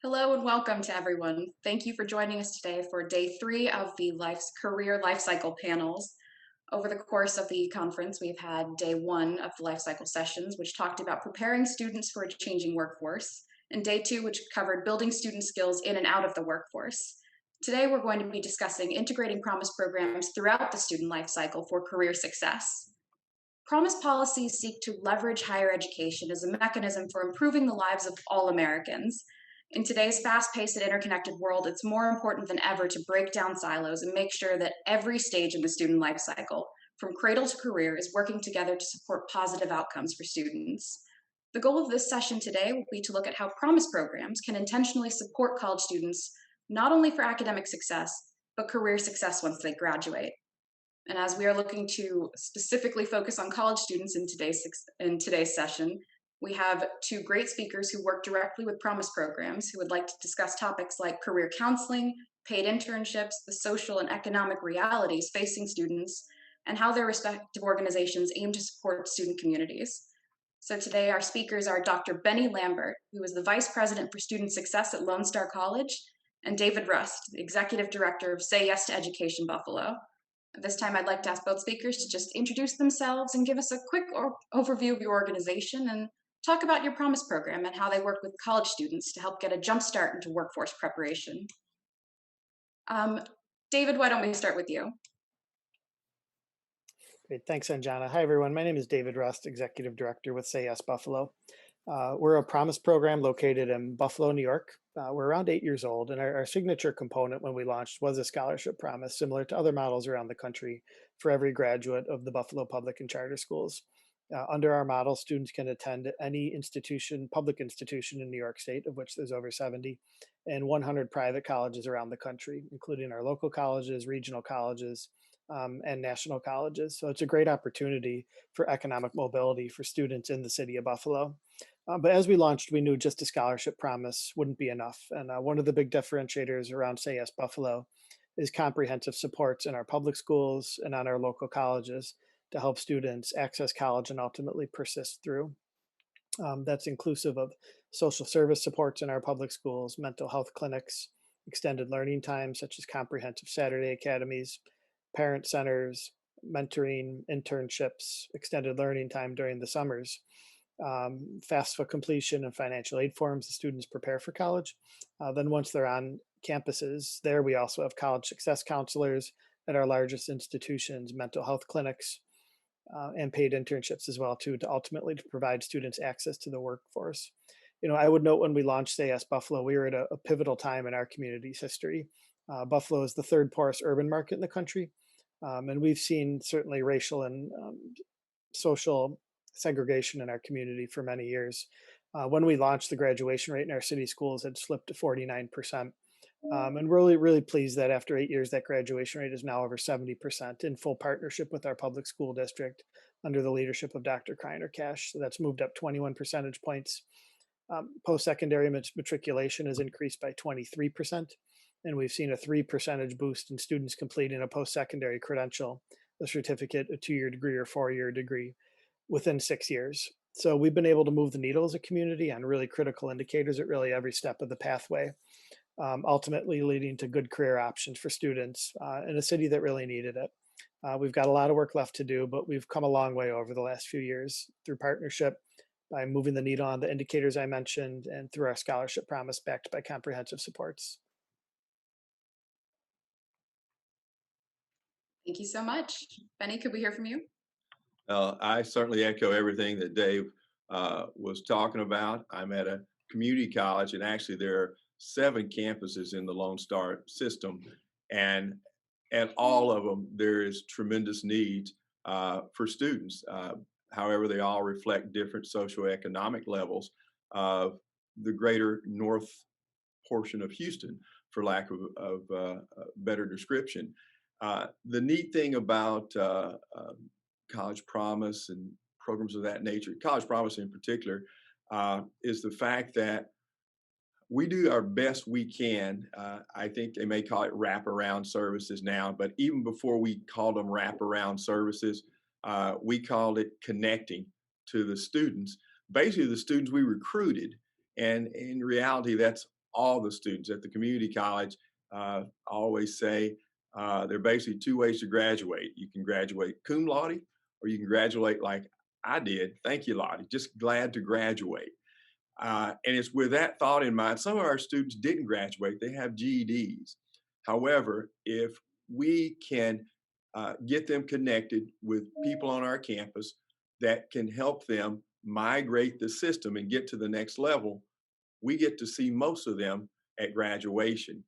Hello and welcome to everyone. Thank you for joining us today for day 3 of the career life cycle panels. Over the course of the conference, we've had day 1 of the life cycle sessions, which talked about preparing students for a changing workforce, and day 2, which covered building student skills in and out of the workforce. Today, we're going to be discussing integrating promise programs throughout the student life cycle for career success. Promise policies seek to leverage higher education as a mechanism for improving the lives of all Americans. In today's fast paced and interconnected world, it's more important than ever to break down silos and make sure that every stage of the student life cycle, from cradle to career, is working together to support positive outcomes for students. The goal of this session today will be to look at how promise programs can intentionally support college students not only for academic success, but career success once they graduate. And as we are looking to specifically focus on college students in today's session, we have two great speakers who work directly with Promise programs who would like to discuss topics like career counseling, paid internships, the social and economic realities facing students, and how their respective organizations aim to support student communities. So today our speakers are Dr. Bennie Lambert, who is the Vice President for Student Success at Lone Star College, and David Rust, the Executive Director of Say Yes to Education Buffalo. At this time, I'd like to ask both speakers to just introduce themselves and give us a quick overview of your organization and talk about your Promise program and how they work with college students to help get a jump start into workforce preparation. Um, David, why don't we start with you? Great. Thanks, Anjana. Hi, everyone. My name is David Rust, Executive Director with Say Yes Buffalo. We're a Promise program located in Buffalo, New York. We're around 8 years old, and our signature component when we launched was a scholarship promise, similar to other models around the country for every graduate of the Buffalo public and charter schools. Under our model, students can attend any institution, public institution in New York State, of which there's over 70, and 100 private colleges around the country, including our local colleges, regional colleges, and national colleges. So it's a great opportunity for economic mobility for students in the city of Buffalo. But as we launched, we knew just a scholarship promise wouldn't be enough. And one of the big differentiators around Say Yes Buffalo is comprehensive supports in our public schools and on our local colleges to help students access college and ultimately persist through. That's inclusive of social service supports in our public schools, mental health clinics, extended learning time, such as comprehensive Saturday academies, parent centers, mentoring, internships, extended learning time during the summers, FAFSA completion and financial aid forms the students prepare for college. Then once they're on campuses, there we also have college success counselors at our largest institutions, mental health clinics, and paid internships as well too, to ultimately to provide students access to the workforce. I would note when we launched Say Yes Buffalo, we were at a pivotal time in our community's history. Buffalo is the third poorest urban market in the country, and we've seen certainly racial and social segregation in our community for many years. When we launched, the graduation rate in our city schools had slipped to 49%. And we're really, really pleased that after 8 years, that graduation rate is now over 70% in full partnership with our public school district under the leadership of Dr. Kreiner Cash. So that's moved up 21 percentage points. Post-secondary matriculation has increased by 23%. And we've seen a 3% boost in students completing a post-secondary credential, a certificate, a 2-year degree or 4-year degree within 6 years. So we've been able to move the needle as a community on really critical indicators at really every step of the pathway, ultimately leading to good career options for students in a city that really needed it. We've got a lot of work left to do, but we've come a long way over the last few years through partnership, by moving the needle on the indicators I mentioned, and through our scholarship promise backed by comprehensive supports. Thank you so much. Bennie, could we hear from you? I certainly echo everything that Dave was talking about. I'm at a community college, and actually there are 7 campuses in the Lone Star system, and at all of them there is tremendous need for students. However, they all reflect different socioeconomic levels of the greater north portion of Houston, for lack of better description. The neat thing about College Promise and programs of that nature, College Promise in particular, is the fact that we do our best we can. I think they may call it wraparound services now, but even before we called them wraparound services, we called it connecting to the students, basically the students we recruited. And in reality, that's all the students at the community college. I always say there are basically two ways to graduate. You can graduate cum laude, or you can graduate like I did. Thank you, Lottie. Just glad to graduate. And it's with that thought in mind. Some of our students didn't graduate, they have GEDs. However, if we can get them connected with people on our campus that can help them migrate the system and get to the next level, we get to see most of them at graduation.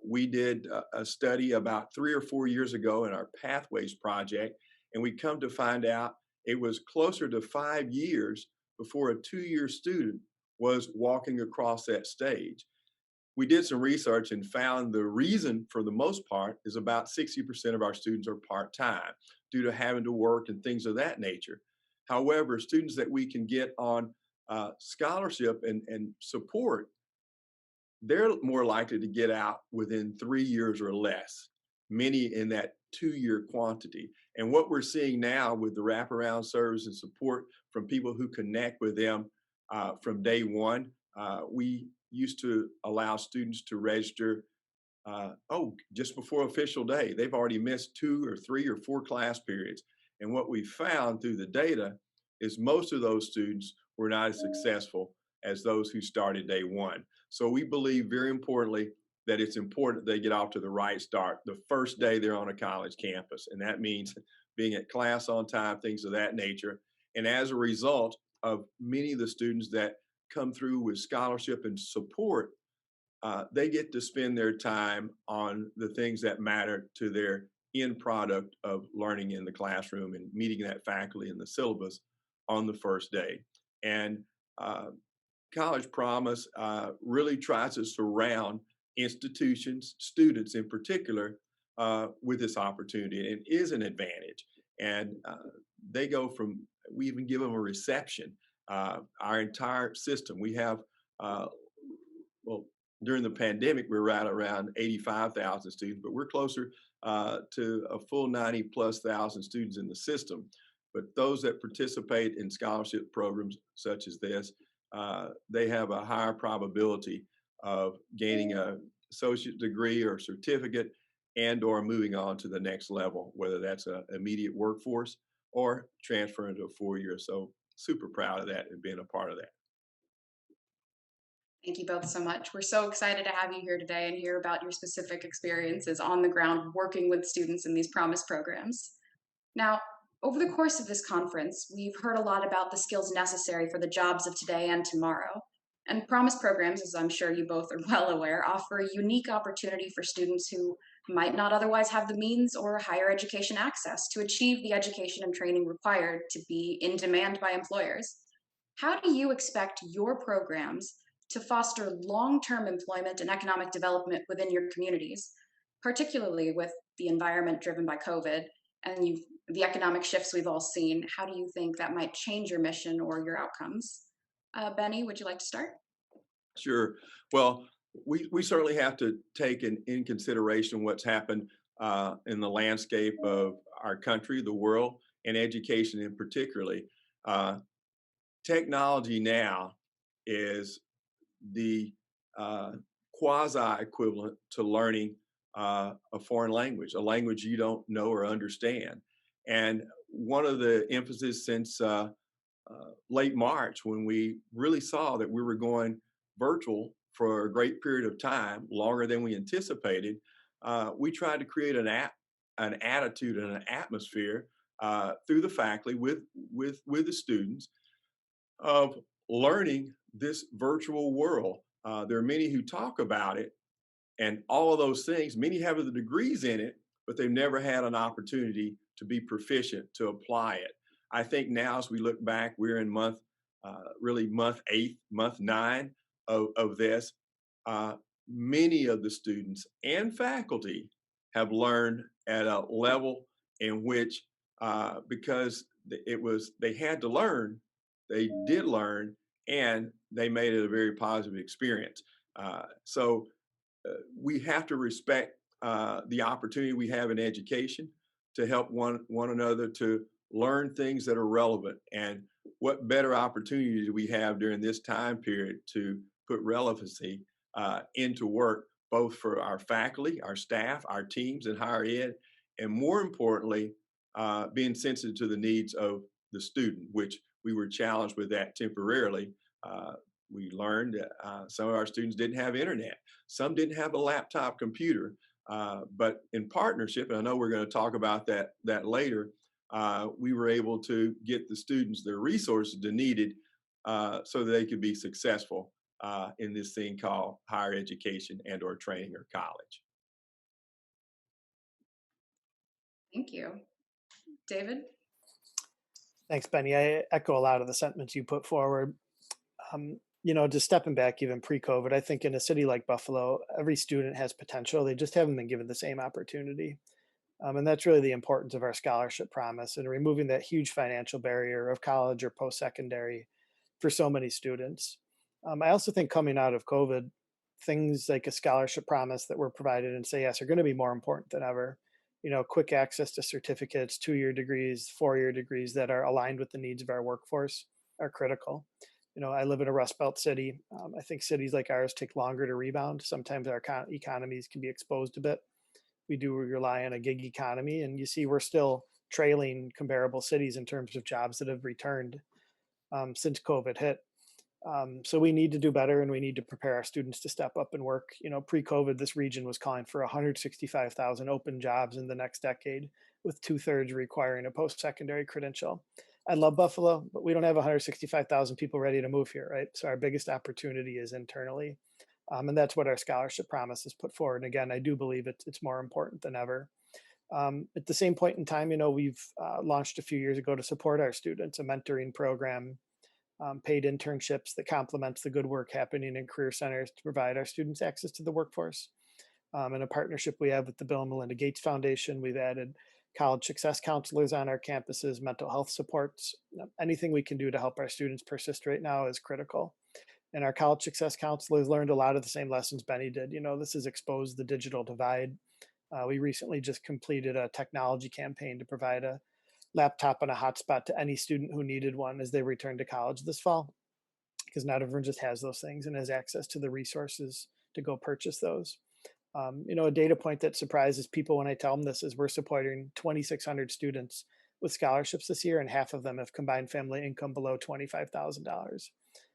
We did a study about 3 or 4 years ago in our Pathways project, and we come to find out it was closer to 5 years before a 2-year student was walking across that stage. We did some research and found the reason, for the most part, is about 60% of our students are part-time due to having to work and things of that nature. However, students that we can get on scholarship and support, they're more likely to get out within 3 years or less, many in that 2-year quantity. And what we're seeing now with the wraparound service and support from people who connect with them from day one, we used to allow students to register just before official day. They've already missed 2 or 3 or 4 class periods. And what we found through the data is most of those students were not as successful as those who started day one. So we believe very importantly that it's important they get off to the right start the first day they're on a college campus. And that means being at class on time, things of that nature. And as a result of many of the students that come through with scholarship and support, they get to spend their time on the things that matter to their end product of learning in the classroom and meeting that faculty and the syllabus on the first day. And College Promise really tries to surround institutions, students in particular, with this opportunity. And it is an advantage. And they go from, we even give them a reception. Our entire system, we have, well, during the pandemic, we were at around 85,000 students, but we're closer to a full 90+ thousand students in the system. But those that participate in scholarship programs such as this, they have a higher probability of gaining an associate degree or certificate and or moving on to the next level, whether that's an immediate workforce or transfer into a 4-year. So super proud of that and being a part of that. Thank you both so much. We're so excited to have you here today and hear about your specific experiences on the ground working with students in these Promise programs. Now, over the course of this conference, we've heard a lot about the skills necessary for the jobs of today and tomorrow. And Promise programs, as I'm sure you both are well aware, offer a unique opportunity for students who might not otherwise have the means or higher education access to achieve the education and training required to be in demand by employers. How do you expect your programs to foster long-term employment and economic development within your communities, particularly with the environment driven by COVID and the economic shifts we've all seen? How do you think that might change your mission or your outcomes? Bennie, would you like to start? Sure. Well, we certainly have to take in consideration what's happened in the landscape of our country, the world, and education in particularly. Uh, Technology now is the quasi equivalent to learning a foreign language, a language you don't know or understand. And one of the emphasis since late March, when we really saw that we were going virtual for a great period of time, longer than we anticipated, we tried to create an attitude and an atmosphere through the faculty with the students of learning this virtual world. There are many who talk about it and all of those things. Many have the degrees in it, but they've never had an opportunity to be proficient, to apply it. I think now, as we look back, we're in really month 8, month 9 of this. Many of the students and faculty have learned at a level in which, because they had to learn, they did learn, and they made it a very positive experience. So we have to respect the opportunity we have in education to help one another to learn things that are relevant. And what better opportunity do we have during this time period to put relevancy into work, both for our faculty, our staff, our teams in higher ed, and more importantly, being sensitive to the needs of the student, which we were challenged with that temporarily. We learned that some of our students didn't have internet, some didn't have a laptop computer, but in partnership, and I know we're going to talk about that later, we were able to get the students the resources they needed so that they could be successful in this thing called higher education and or training or college. Thank you. David? Thanks, Benny. I echo a lot of the sentiments you put forward. Just stepping back even pre-COVID, I think in a city like Buffalo, every student has potential. They just haven't been given the same opportunity. And that's really the importance of our scholarship promise and removing that huge financial barrier of college or post-secondary for so many students. I also think coming out of COVID, things like a scholarship promise that were provided in Say Yes are going to be more important than ever. Quick access to certificates, 2-year degrees, 4-year degrees that are aligned with the needs of our workforce are critical. I live in a Rust Belt city. I think cities like ours take longer to rebound. Sometimes our economies can be exposed a bit. We do rely on a gig economy, and you see we're still trailing comparable cities in terms of jobs that have returned since COVID hit. So we need to do better, and we need to prepare our students to step up and work. Pre-COVID, this region was calling for 165,000 open jobs in the next decade, with 2/3 requiring a post-secondary credential. I love Buffalo, but we don't have 165,000 people ready to move here, right? So our biggest opportunity is internally. And that's what our scholarship promise has put forward. And again, I do believe it's more important than ever. At the same point in time, we've launched a few years ago to support our students, a mentoring program, paid internships that complements the good work happening in career centers to provide our students access to the workforce. In a partnership we have with the Bill and Melinda Gates Foundation, we've added college success counselors on our campuses, mental health supports. Anything we can do to help our students persist right now is critical. And our college success counselors learned a lot of the same lessons Benny did. This has exposed the digital divide. We recently just completed a technology campaign to provide a laptop and a hotspot to any student who needed one as they return to college this fall, because not everyone just has those things and has access to the resources to go purchase those. A data point that surprises people when I tell them this is we're supporting 2,600 students with scholarships this year, and half of them have combined family income below $25,000.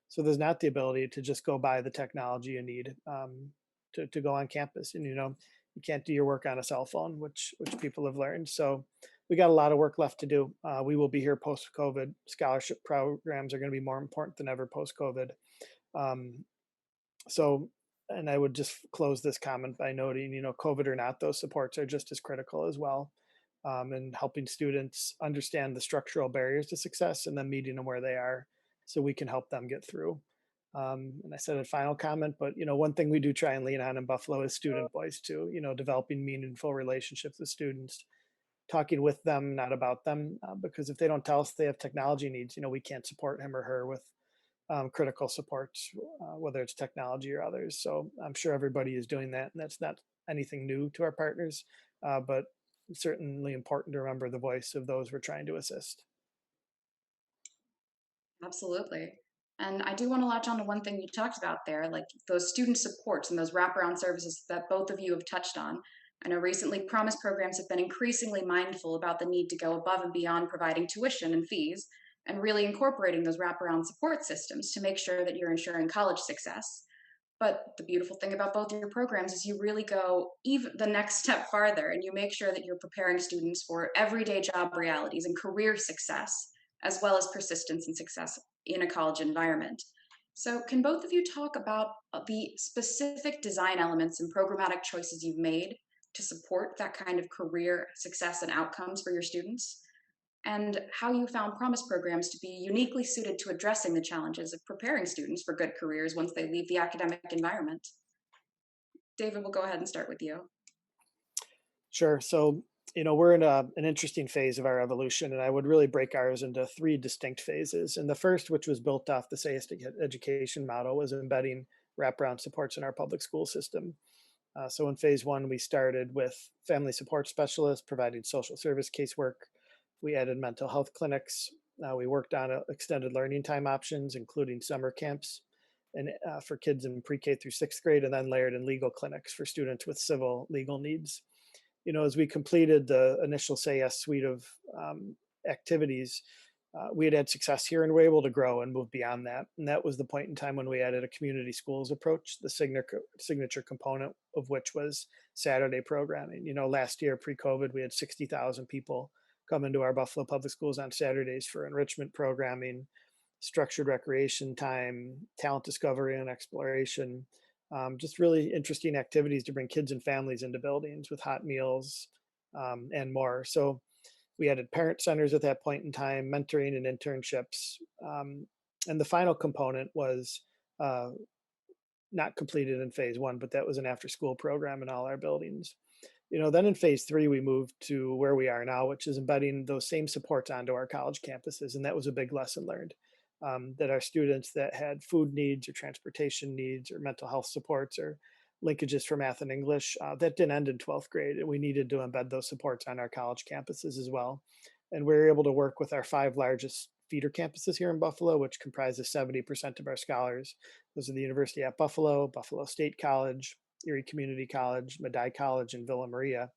So there's not the ability to just go buy the technology you need to go on campus. And, you can't do your work on a cell phone, which people have learned. So we got a lot of work left to do. We will be here post-COVID. Scholarship programs are going to be more important than ever post-COVID. And I would just close this comment by noting, COVID or not, those supports are just as critical as well, and helping students understand the structural barriers to success and then meeting them where they are so we can help them get through. And I said a final comment, but one thing we do try and lean on in Buffalo is student voice too, developing meaningful relationships with students, talking with them, not about them, because if they don't tell us they have technology needs, we can't support him or her with critical supports, whether it's technology or others. So I'm sure everybody is doing that, and that's not anything new to our partners, but it's certainly important to remember the voice of those we're trying to assist. Absolutely. And I do want to latch on to one thing you talked about there, like those student supports and those wraparound services that both of you have touched on. I know recently Promise programs have been increasingly mindful about the need to go above and beyond providing tuition and fees and really incorporating those wraparound support systems to make sure that you're ensuring college success. But the beautiful thing about both of your programs is you really go even the next step farther and you make sure that you're preparing students for everyday job realities and career success, as well as persistence and success in a college environment. So, can both of you talk about the specific design elements and programmatic choices you've made to support that kind of career success and outcomes for your students? And how you found Promise programs to be uniquely suited to addressing the challenges of preparing students for good careers once they leave the academic environment. David, we'll go ahead and start with you. Sure. So, we're in an interesting phase of our evolution, and I would really break ours into 3 distinct phases. And the first, which was built off the SAYS education model, was embedding wraparound supports in our public school system. So in phase 1, we started with family support specialists providing social service casework. We added mental health clinics. We worked on extended learning time options, including summer camps. and for kids in pre-K through sixth grade, and then layered in legal clinics for students with civil legal needs. As we completed the initial Say Yes suite of activities, we had success here and were able to grow and move beyond that. And that was the point in time when we added a community schools approach, the signature component of which was Saturday programming. Last year, pre-COVID, we had 60,000 people come into our Buffalo Public Schools on Saturdays for enrichment programming, structured recreation time, talent discovery and exploration, just really interesting activities to bring kids and families into buildings with hot meals and more. So we added parent centers at that point in time, mentoring and internships. And the final component was uh, not completed in phase one, but that was an after school program in all our buildings. Then in phase three, we moved to where we are now, which is embedding those same supports onto our college campuses. And that was a big lesson learned, that our students that had food needs or transportation needs or mental health supports or linkages for math and English, that didn't end in 12th grade. We needed to embed those supports on our college campuses as well. And we were able to work with our 5 largest feeder campuses here in Buffalo, which comprises 70% of our scholars. Those are the University at Buffalo, Buffalo State College, Erie Community College, Medaille College, and Villa Maria,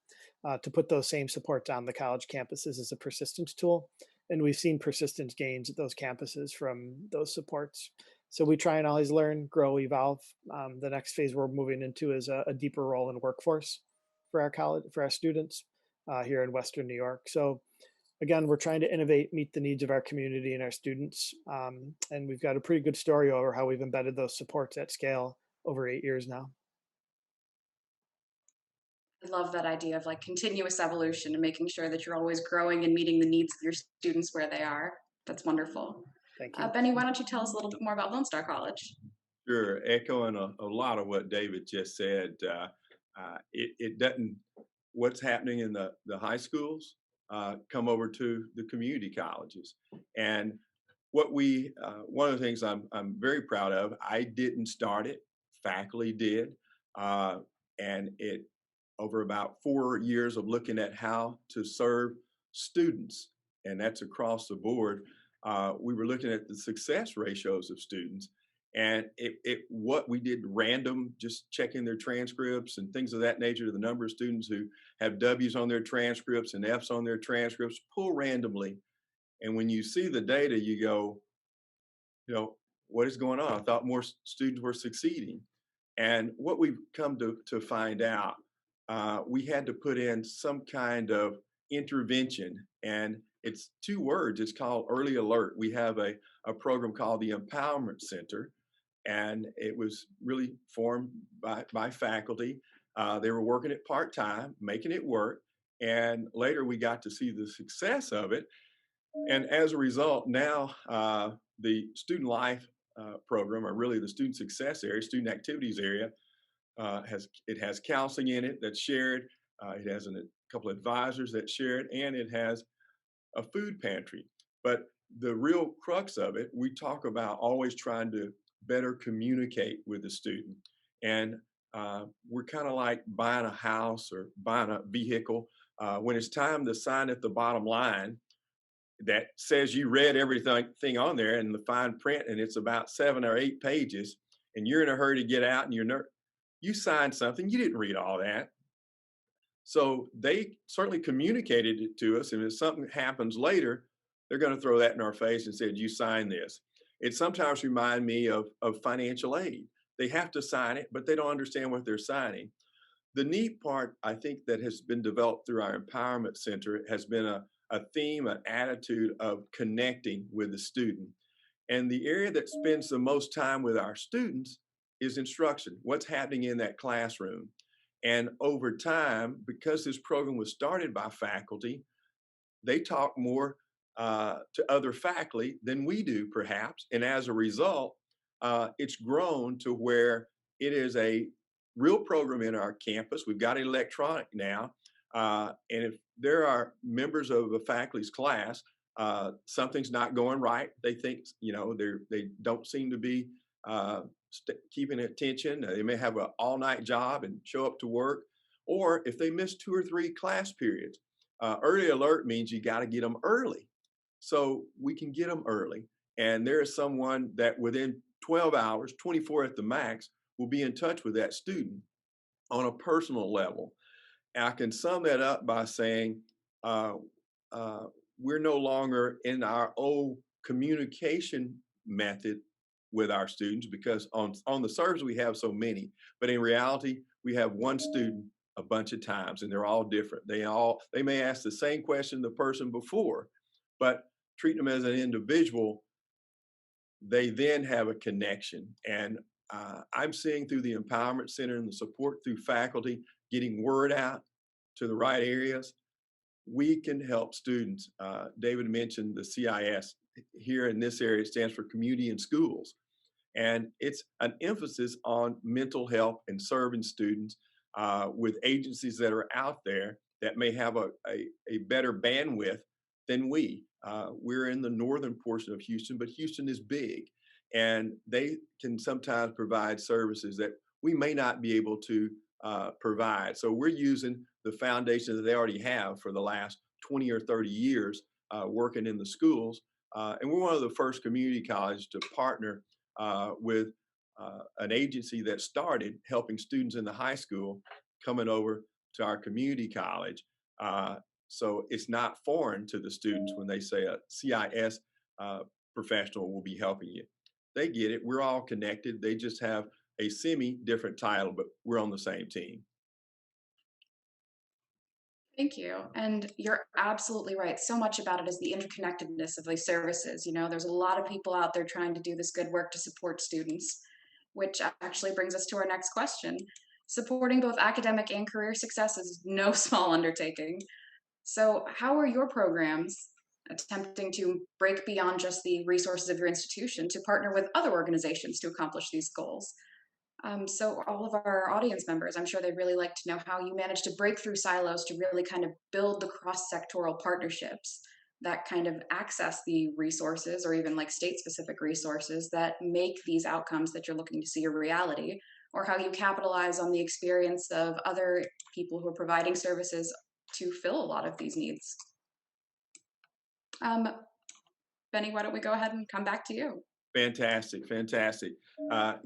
to put those same supports on the college campuses as a persistence tool. And we've seen persistence gains at those campuses from those supports. So we try and always learn, grow, evolve. The next phase we're moving into is a deeper role in workforce for our students here in Western New York. So again, we're trying to innovate, meet the needs of our community and our students. And we've got a pretty good story over how we've embedded those supports at scale over 8 years now. I love that idea of like continuous evolution and making sure that you're always growing and meeting the needs of your students where they are. That's wonderful. Thank you. Bennie, why don't you tell us a little bit more about Lone Star College? Sure, echoing a lot of what David just said. It doesn't, what's happening in the high schools come over to the community colleges. And one of the things I'm very proud of, I didn't start it, faculty did. And it, over about 4 years of looking at how to serve students, and that's across the board, we were looking at the success ratios of students. And what we did random, just checking their transcripts and things of that nature, the number of students who have W's on their transcripts and F's on their transcripts, pull randomly. And when you see the data, you go, what is going on? I thought more students were succeeding. And what we've come to find out, we had to put in some kind of intervention. And it's 2 words. It's called Early Alert. We have a program called the Empowerment Center. And it was really formed by faculty. They were working it part-time, making it work. And later we got to see the success of it. And as a result, now the student life program, or really the student success area, student activities area, has counseling in it that's shared. It has a couple of advisors that share it, and it has a food pantry. But the real crux of it, we talk about always trying to better communicate with the student. And we're kind of like buying a house or buying a vehicle. When it's time to sign at the bottom line, that says you read everything on there and the fine print, and it's about 7 or 8 pages, and you're in a hurry to get out, and you signed something, you didn't read all that. So they certainly communicated it to us, and if something happens later, they're going to throw that in our face and say, you signed this. It sometimes reminds me of financial aid. They have to sign it, but they don't understand what they're signing. The neat part, I think, that has been developed through our Empowerment Center has been a theme, an attitude of connecting with the student. And the area that spends the most time with our students is instruction, what's happening in that classroom. And over time, because this program was started by faculty, they talk more to other faculty than we do, perhaps. And as a result, it's grown to where it is a real program in our campus. We've got it electronic now. And if there are members of a faculty's class, something's not going right, they think, they don't seem to be keeping attention. They may have an all-night job and show up to work. Or if they miss 2 or 3 class periods, early alert means you got to get them early. So we can get them early. And there is someone that within 12 hours, 24 at the max, will be in touch with that student on a personal level. And I can sum that up by saying uh, uh, we're no longer in our old communication method with our students, because on the surface we have so many, but in reality we have one student a bunch of times, and they're all different. They may ask the same question the person before, but treat them as an individual. They then have a connection. And I'm seeing through the Empowerment Center and the support through faculty, getting word out to the right areas, we can help students. David mentioned the CIS. Here in this area, it stands for Community in Schools. And it's an emphasis on mental health and serving students with agencies that are out there that may have a better bandwidth than we. We're in the northern portion of Houston, but Houston is big, and they can sometimes provide services that we may not be able to provide. So we're using the foundation that they already have for the last 20 or 30 years working in the schools. And we're one of the first community colleges to partner with an agency that started helping students in the high school coming over to our community college. So it's not foreign to the students when they say a CIS professional will be helping you. They get it. We're all connected. They just have a semi-different title, but we're on the same team. Thank you. And you're absolutely right. So much about it is the interconnectedness of these services. You know, there's a lot of people out there trying to do this good work to support students, which actually brings us to our next question. Supporting both academic and career success is no small undertaking. So, how are your programs attempting to break beyond just the resources of your institution to partner with other organizations to accomplish these goals? So, all of our audience members, I'm sure they'd really like to know how you manage to break through silos to really kind of build the cross sectoral partnerships that kind of access the resources or even like state specific resources that make these outcomes that you're looking to see a reality, or how you capitalize on the experience of other people who are providing services to fill a lot of these needs. Um, Benny, why don't we go ahead and come back to you? Fantastic, fantastic.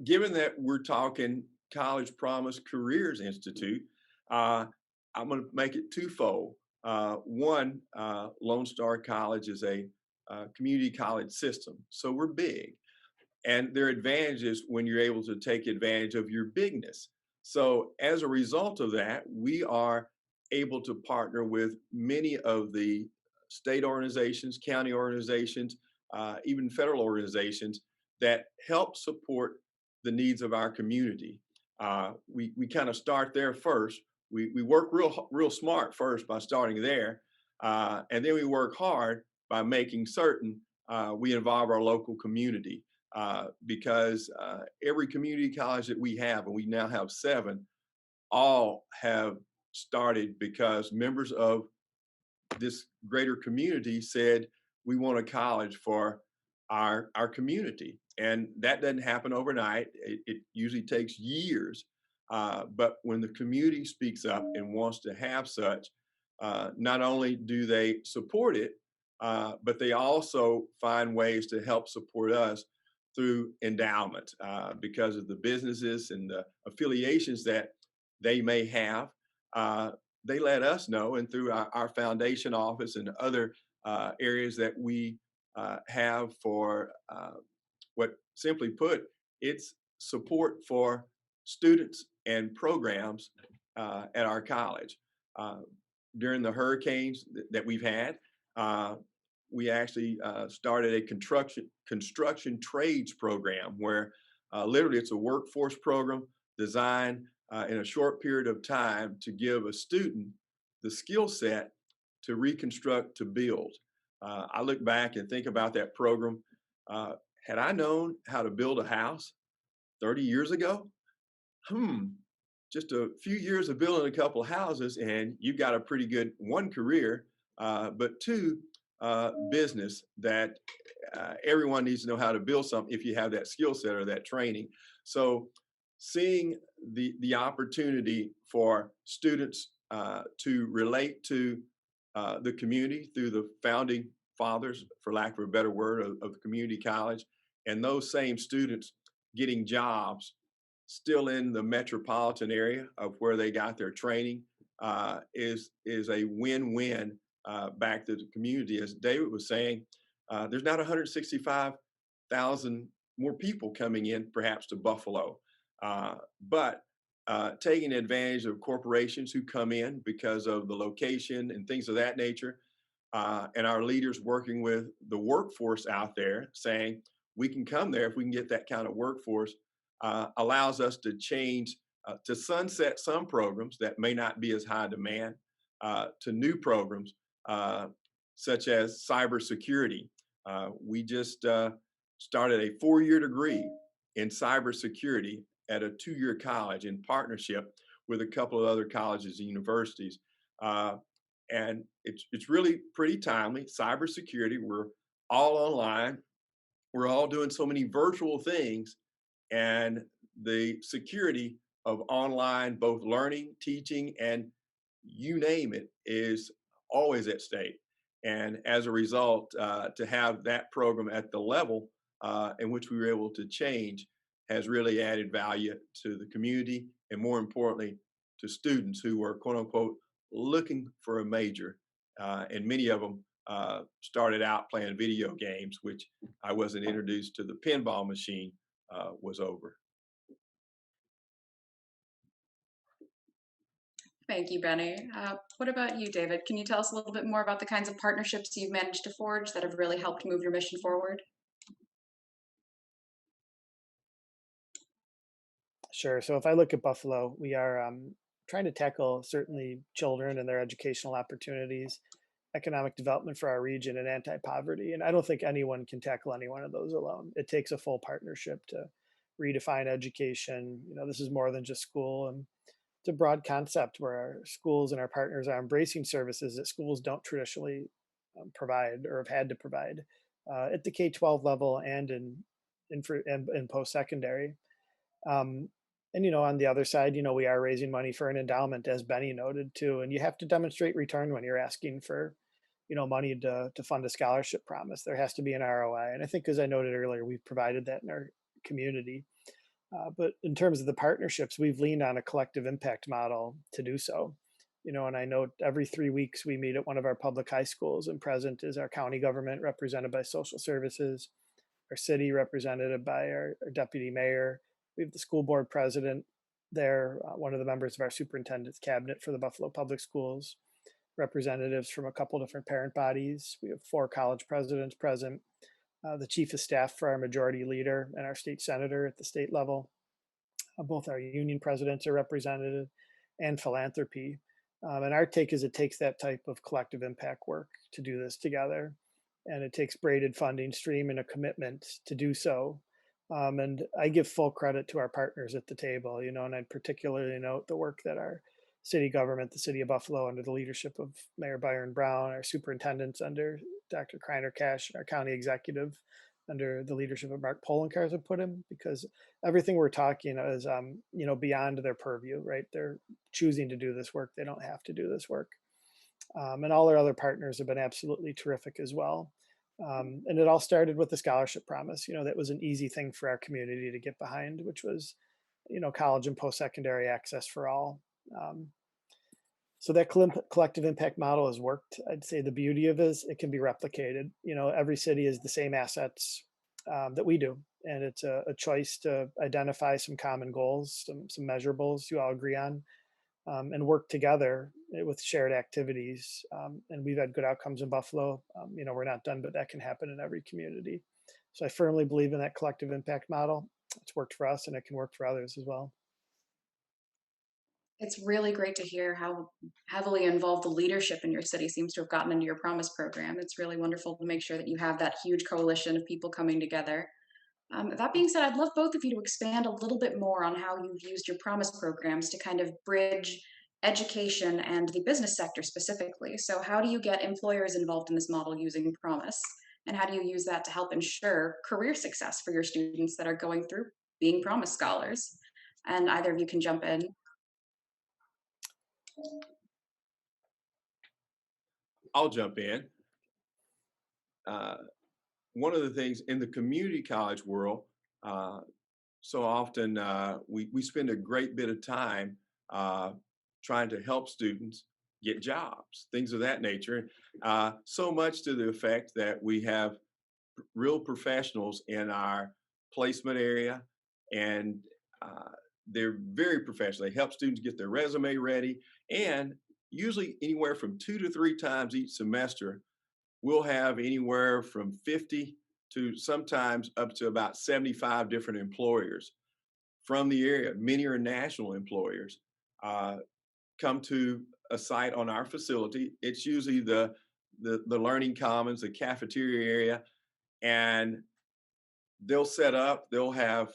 Given that we're talking College Promise Careers Institute, I'm going to make it twofold. One, Lone Star College is a community college system, so we're big. And there are advantages when you're able to take advantage of your bigness. So as a result of that, we are able to partner with many of the state organizations, county organizations, even federal organizations that help support the needs of our community. We kind of start there first. We work real smart first by starting there, and then we work hard by making certain we involve our local community. Because every community college that we have, and we now have 7, all have started because members of this greater community said, we want a college for our community. And that doesn't happen overnight. It usually takes years. But when the community speaks up and wants to have such, not only do they support it, but they also find ways to help support us through endowment because of the businesses and the affiliations that they may have. They let us know, and through our foundation office and other areas that we have for what, simply put, it's support for students and programs at our college. During the hurricanes that we've had, we actually started a construction trades program where literally it's a workforce program designed in a short period of time to give a student the skill set to reconstruct, to build. I look back and think about that program. Had I known how to build a house 30 years ago, just a few years of building a couple of houses and you've got a pretty good, 1, career, but 2, business that everyone needs to know how to build something if you have that skill set or that training. So seeing the opportunity for students to relate to the community through the founding fathers, for lack of a better word, of the community college, and those same students getting jobs still in the metropolitan area of where they got their training is a win-win back to the community. As David was saying, there's not 165,000 more people coming in perhaps to Buffalo, but taking advantage of corporations who come in because of the location and things of that nature, and our leaders working with the workforce out there saying, we can come there if we can get that kind of workforce, allows us to change, to sunset some programs that may not be as high demand, to new programs such as cybersecurity. We just started a 4-year degree in cybersecurity at a 2-year college in partnership with a couple of other colleges and universities. And it's really pretty timely. Cybersecurity, we're all online. We're all doing so many virtual things, and the security of online, both learning, teaching, and you name it, is always at stake. And as a result, to have that program at the level in which we were able to change has really added value to the community, and more importantly, to students who are quote unquote looking for a major. And many of them started out playing video games, which I wasn't introduced to the pinball machine was over. Thank you, Benny. What about you, David? Can you tell us a little bit more about the kinds of partnerships you've managed to forge that have really helped move your mission forward? Sure. So if I look at Buffalo, we are trying to tackle certainly children and their educational opportunities, economic development for our region, and anti-poverty. And I don't think anyone can tackle any one of those alone. It takes a full partnership to redefine education. This is more than just school, and it's a broad concept where our schools and our partners are embracing services that schools don't traditionally provide or have had to provide at the K-12 level and in post-secondary. Um, and on the other side, we are raising money for an endowment, as Benny noted too. And you have to demonstrate return when you're asking for, money to fund a scholarship promise. There has to be an ROI. And I think, as I noted earlier, we've provided that in our community. But in terms of the partnerships, we've leaned on a collective impact model to do so. And I know every 3 weeks we meet at one of our public high schools, and present is our county government represented by social services, our city represented by our deputy mayor. We have the school board president there, one of the members of our superintendent's cabinet for the Buffalo Public Schools, representatives from a couple different parent bodies. We have 4 college presidents present, the chief of staff for our majority leader, and our state senator at the state level. Both our union presidents are represented, and philanthropy. And our take is it takes that type of collective impact work to do this together. And it takes braided funding stream and a commitment to do so. And I give full credit to our partners at the table, and I'd particularly note the work that our city government, the city of Buffalo, under the leadership of Mayor Byron Brown, our superintendents under Dr. Kreiner Cash, and our county executive under the leadership of Mark Polenkars have put in, because everything we're talking is, beyond their purview, right? They're choosing to do this work. They don't have to do this work. And all our other partners have been absolutely terrific as well. And it all started with the scholarship promise. That was an easy thing for our community to get behind, which was, college and post-secondary access for all. So that collective impact model has worked. I'd say the beauty of it is it can be replicated. Every city has the same assets that we do. And it's a choice to identify some common goals, some measurables you all agree on, and work together with shared activities. And we've had good outcomes in Buffalo. We're not done, but that can happen in every community. So I firmly believe in that collective impact model. It's worked for us, and it can work for others as well. It's really great to hear how heavily involved the leadership in your city seems to have gotten into your Promise program. It's really wonderful to make sure that you have that huge coalition of people coming together. That being said, I'd love both of you to expand a little bit more on how you've used your Promise programs to kind of bridge education and the business sector specifically. So, how do you get employers involved in this model using Promise? And how do you use that to help ensure career success for your students that are going through being Promise scholars? And either of you can jump in. I'll jump in. One of the things in the community college world, so often we spend a great bit of time uh, trying to help students get jobs, things of that nature. So much to the effect that we have real professionals in our placement area, and uh, they're very professional. They help students get their resume ready, and usually anywhere from 2 to 3 times each semester, we'll have anywhere from 50 to sometimes up to about 75 different employers from the area. Many are national employers. Uh, Come to a site on our facility. It's usually the learning commons, the cafeteria area, and they'll set up. They'll have,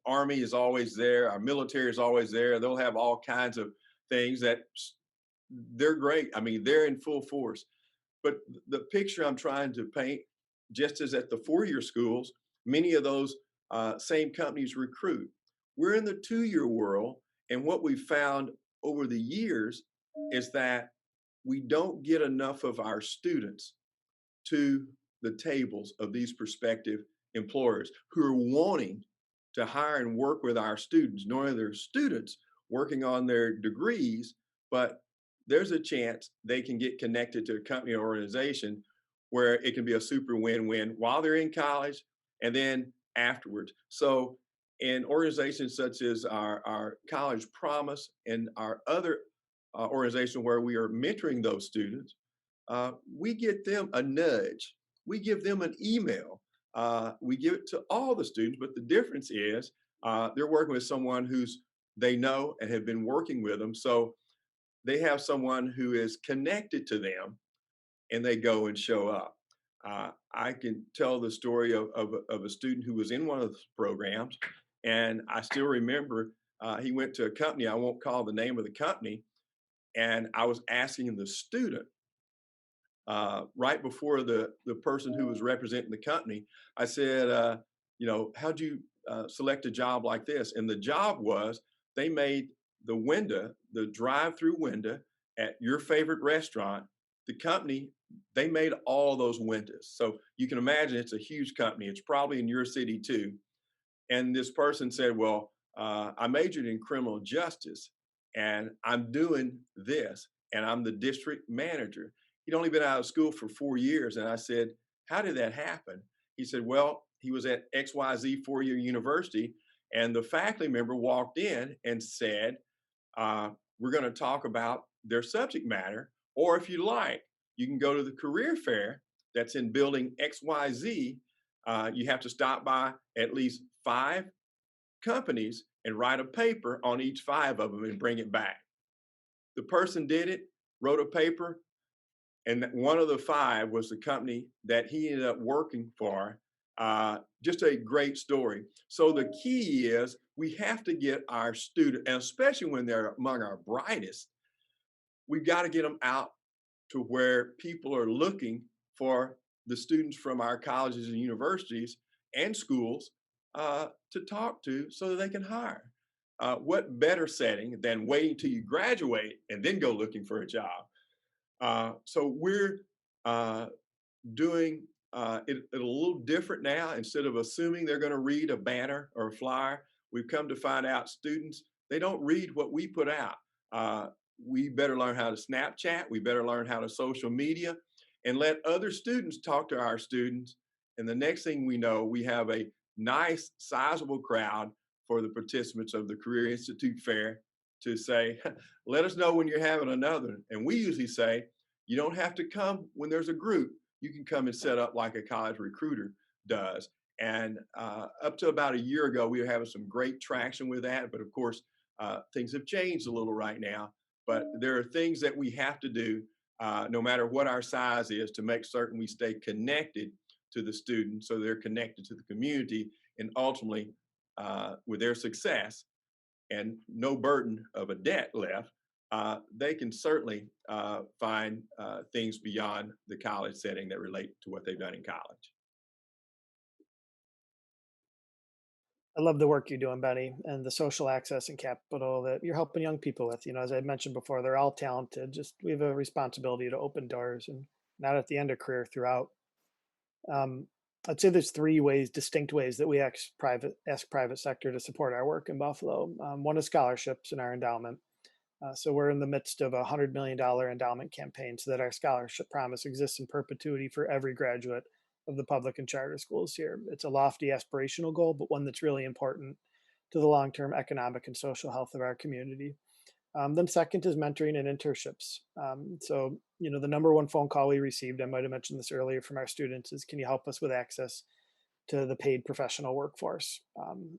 Army is always there. Our military is always there. They'll have all kinds of things that they're great. I mean, they're in full force. But the picture I'm trying to paint, just as at the 4-year schools, many of those same companies recruit. We're in the 2-year world, and what we've found over the years is that we don't get enough of our students to the tables of these prospective employers who are wanting to hire and work with our students, nor are their students working on their degrees, but there's a chance they can get connected to a company or organization where it can be a super win-win while they're in college and then afterwards. So in organizations such as our College Promise and our other organization where we are mentoring those students, we get them a nudge. We give them an email. We give it to all the students, but the difference is they're working with someone who's they know and have been working with them. So they have someone who is connected to them and they go and show up. I can tell the story of a student who was in one of those programs, and I still remember he went to a company. I won't call the name of the company, and I was asking the student right before the person who was representing the company. I said, how'd you select a job like this? And the job was they made the window, the drive-through window at your favorite restaurant. The company, they made all those windows. So you can imagine it's a huge company. It's probably in your city too. And this person said, well, I majored in criminal justice and I'm doing this and I'm the district manager. He'd only been out of school for 4 years. And I said, how did that happen? He said, well, he was at XYZ 4-year university and the faculty member walked in and said, we're going to talk about their subject matter. Or if you like, you can go to the career fair that's in building XYZ. You have to stop by at least 5 companies and write a paper on each 5 of them and bring it back. The person did it, wrote a paper, and one of the 5 was the company that he ended up working for. Just a great story. So the key is we have to get our students, and especially when they're among our brightest, we've got to get them out to where people are looking for the students from our colleges and universities and schools to talk to so that they can hire. What better setting than waiting till you graduate and then go looking for a job? So we're doing it a little different now. Instead of assuming they're going to read a banner or a flyer, we've come to find out students, they don't read what we put out. We better learn how to Snapchat. We better learn how to social media and let other students talk to our students. And the next thing we know, we have a nice, sizable crowd for the participants of the Career Institute Fair to say, let us know when you're having another. And we usually say, you don't have to come when there's a group. You can come and set up like a college recruiter does. And up to about a year ago, we were having some great traction with that. But of course, things have changed a little right now. But there are things that we have to do, no matter what our size is, to make certain we stay connected to the students so they're connected to the community and ultimately with their success and no burden of a debt left, they can certainly find things beyond the college setting that relate to what they've done in college. I love the work you're doing, Benny, and the social access and capital that you're helping young people with. As I mentioned before, they're all talented. Just we have a responsibility to open doors and not at the end of career throughout. Um, I'd say there's three ways, distinct ways that we ask private sector to support our work in Buffalo. One is scholarships in our endowment. So we're in the midst of a $100 million endowment campaign so that our scholarship promise exists in perpetuity for every graduate of the public and charter schools here. It's a lofty aspirational goal, but one that's really important to the long-term economic and social health of our community. Then second is mentoring and internships. So, the number one phone call we received, I might have mentioned this earlier from our students, is can you help us with access to the paid professional workforce?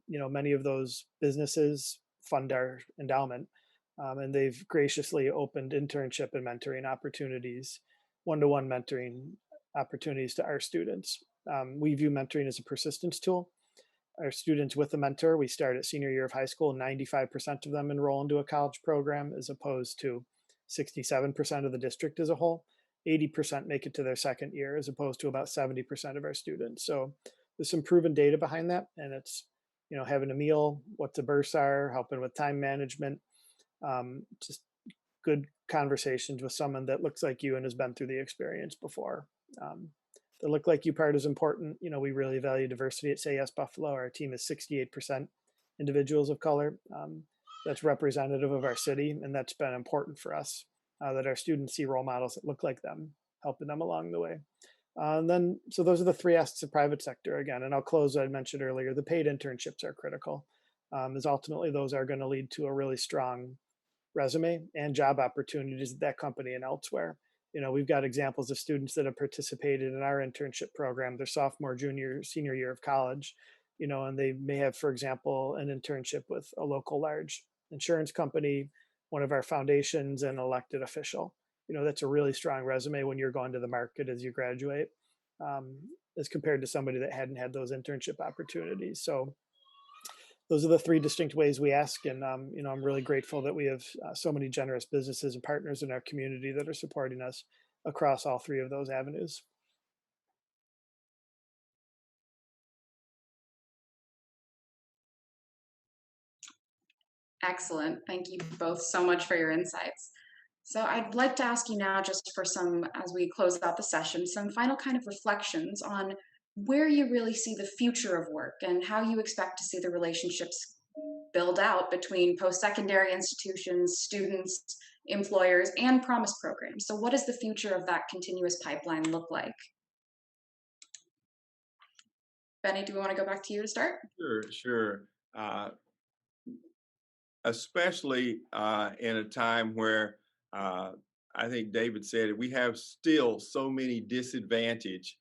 Many of those businesses fund our endowment, and they've graciously opened internship and mentoring opportunities, one-to-one mentoring opportunities to our students. We view mentoring as a persistence tool. Our students with a mentor, we start at senior year of high school, 95% of them enroll into a college program as opposed to 67% of the district as a whole. 80% make it to their second year as opposed to about 70% of our students. So there's some proven data behind that. And it's, having a meal, what the bursts are, helping with time management, just good conversations with someone that looks like you and has been through the experience before. The look like you part is important. We really value diversity at Say Yes Buffalo. Our team is 68% individuals of color. That's representative of our city, and that's been important for us, that our students see role models that look like them, helping them along the way. So those are the three asks of private sector again. And I'll close, I mentioned earlier, the paid internships are critical, as ultimately those are going to lead to a really strong resume and job opportunities at that company and elsewhere. We've got examples of students that have participated in our internship program, their sophomore, junior, senior year of college, and they may have, for example, an internship with a local large insurance company, one of our foundations, an elected official. That's a really strong resume when you're going to the market as you graduate, as compared to somebody that hadn't had those internship opportunities. So those are the three distinct ways we ask. And, I'm really grateful that we have so many generous businesses and partners in our community that are supporting us across all three of those avenues. Excellent. Thank you both so much for your insights. So I'd like to ask you now, just for some, as we close out the session, some final kind of reflections on where you really see the future of work and how you expect to see the relationships build out between post-secondary institutions, students, employers, and promise programs. So what does the future of that continuous pipeline look like? Bennie, do we want to go back to you to start? Sure. Especially in a time where I think David said it, we have still so many disadvantaged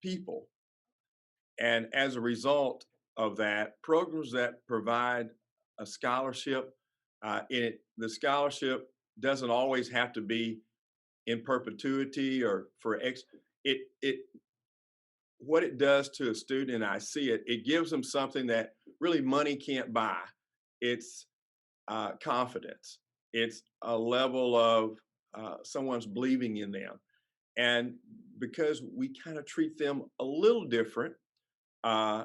people. And as a result of that, programs that provide a scholarship, the scholarship doesn't always have to be in perpetuity or for it what it does to a student, and I see it, it gives them something that really money can't buy. It's confidence. It's a level of someone's believing in them. And because we kind of treat them a little different, uh,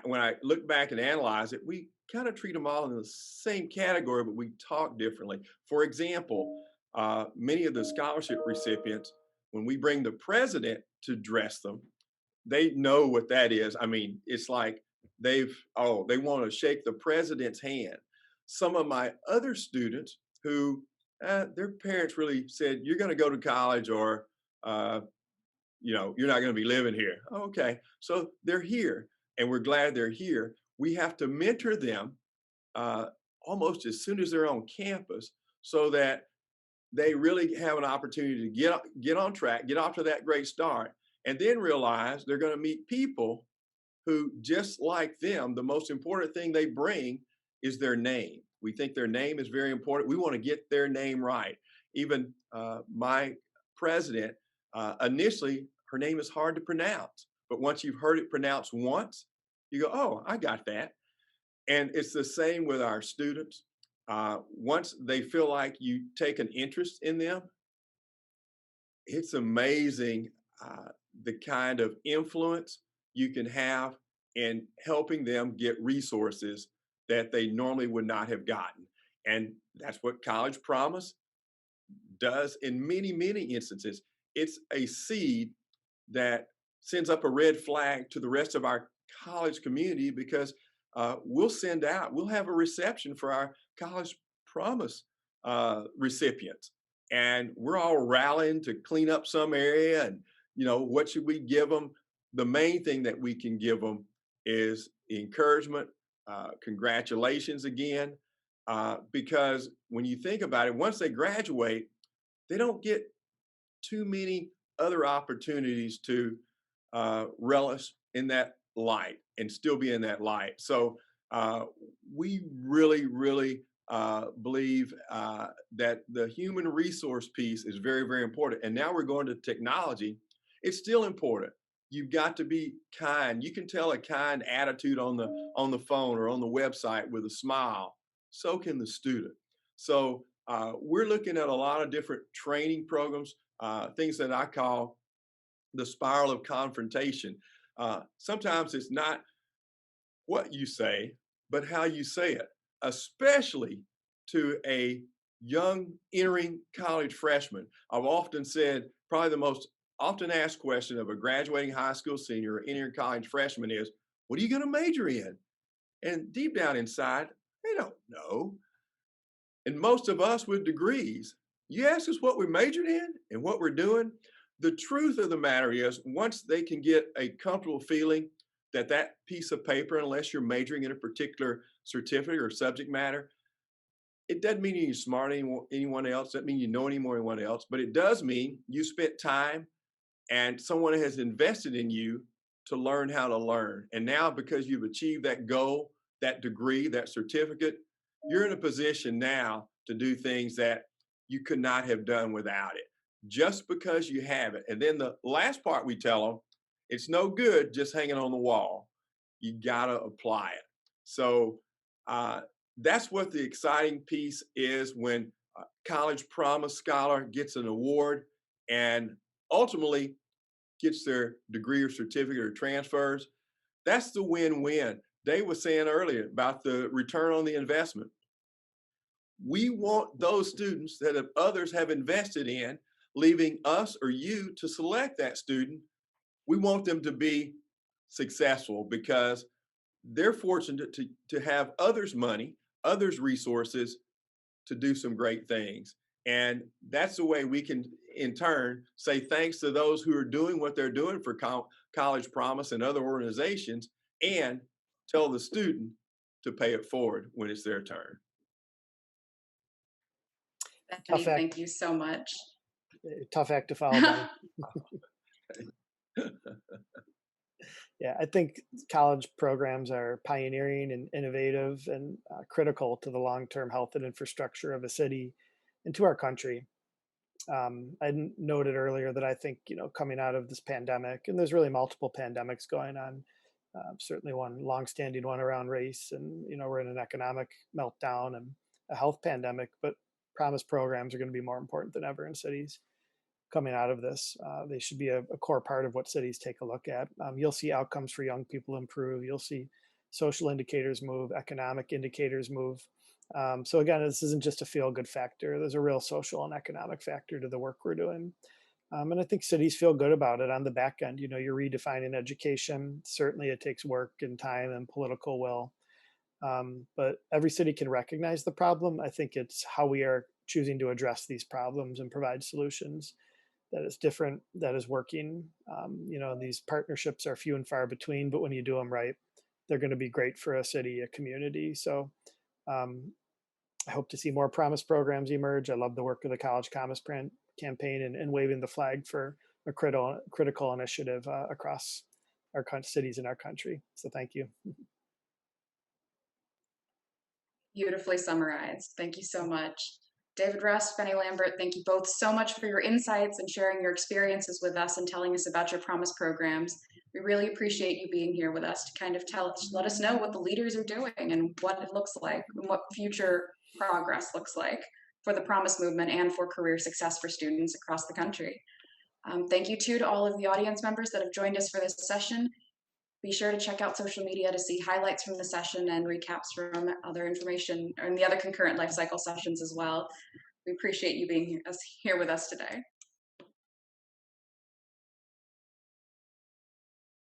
when I look back and analyze it, we kind of treat them all in the same category, but we talk differently. For example, many of the scholarship recipients, when we bring the president to dress them, they know what that is. I mean, it's like they want to shake the president's hand. Some of my other students who their parents really said, "You're going to go to college, or you're not going to be living here." Okay, so they're here, and we're glad they're here. We have to mentor them uh, almost as soon as they're on campus, so that they really have an opportunity to get on track, get off to that great start, and then realize they're going to meet people who, just like them, the most important thing they bring is their name. We think their name is very important. We want to get their name right. Even my president, initially, her name is hard to pronounce, but once you've heard it pronounced once, you go, "Oh, I got that." And it's the same with our students. Once they feel like you take an interest in them, it's amazing the kind of influence you can have in helping them get resources that they normally would not have gotten. And that's what College Promise does in many, many instances. It's a seed that sends up a red flag to the rest of our college community, because we'll have a reception for our college promise recipients, and we're all rallying to clean up some area. And what should we give them? The main thing that we can give them is encouragement, congratulations again, because when you think about it, once they graduate, they don't get too many other opportunities to relish in that light and still be in that light. So we really, really believe that the human resource piece is very, very important. And now we're going to technology. It's still important. You've got to be kind. You can tell a kind attitude on the phone or on the website with a smile. So can the student. So we're looking at a lot of different training programs, things that I call the spiral of confrontation. Sometimes it's not what you say, but how you say it, especially to a young entering college freshman. I've often said probably the most often asked question of a graduating high school senior or entering college freshman is, what are you going to major in? And deep down inside, they don't know. And most of us with degrees, you ask us what we majored in and what we're doing. The truth of the matter is, once they can get a comfortable feeling that that piece of paper, unless you're majoring in a particular certificate or subject matter, it doesn't mean you're smart anyone else. Doesn't mean you know any more than anyone else, but it does mean you spent time and someone has invested in you to learn how to learn. And now, because you've achieved that goal, that degree, that certificate, you're in a position now to do things that you could not have done without it, just because you have it. And then the last part we tell them, it's no good just hanging on the wall. You got to apply it. So that's what the exciting piece is, when a college promise scholar gets an award and ultimately gets their degree or certificate or transfers. That's the win-win. Dave was saying earlier about the return on the investment. We want those students that others have invested in, leaving us or you to select that student. We want them to be successful because they're fortunate to have others' money, others' resources to do some great things. And that's the way we can, in turn, say thanks to those who are doing what they're doing for College Promise and other organizations, and tell the student to pay it forward when it's their turn. Bennie, thank you so much. Tough act to follow, Bennie. Yeah, I think college programs are pioneering and innovative and critical to the long-term health and infrastructure of a city and to our country. I noted earlier that I think, coming out of this pandemic, and there's really multiple pandemics going on, certainly one longstanding one around race, and, we're in an economic meltdown and a health pandemic, but promise programs are going to be more important than ever in cities coming out of this. They should be a core part of what cities take a look at. You'll see outcomes for young people improve. You'll see social indicators move, economic indicators move. So again, this isn't just a feel-good factor. There's a real social and economic factor to the work we're doing. And I think cities feel good about it on the back end. You're redefining education. Certainly it takes work and time and political will. But every city can recognize the problem. I think it's how we are choosing to address these problems and provide solutions that is different, that is working. These partnerships are few and far between, but when you do them right, they're going to be great for a city, a community. So I hope to see more promise programs emerge. I love the work of the College Promise campaign and waving the flag for a critical initiative across our cities in our country. So thank you. Beautifully summarized. Thank you so much. David Rust, Bennie Lambert, thank you both so much for your insights and sharing your experiences with us and telling us about your promise programs. We really appreciate you being here with us to kind of let us know what the leaders are doing and what it looks like and what future progress looks like for the promise movement and for career success for students across the country. Thank you too to all of the audience members that have joined us for this session. Be sure to check out social media to see highlights from the session and recaps from other information and the other concurrent life cycle sessions as well. We appreciate you being here with us today.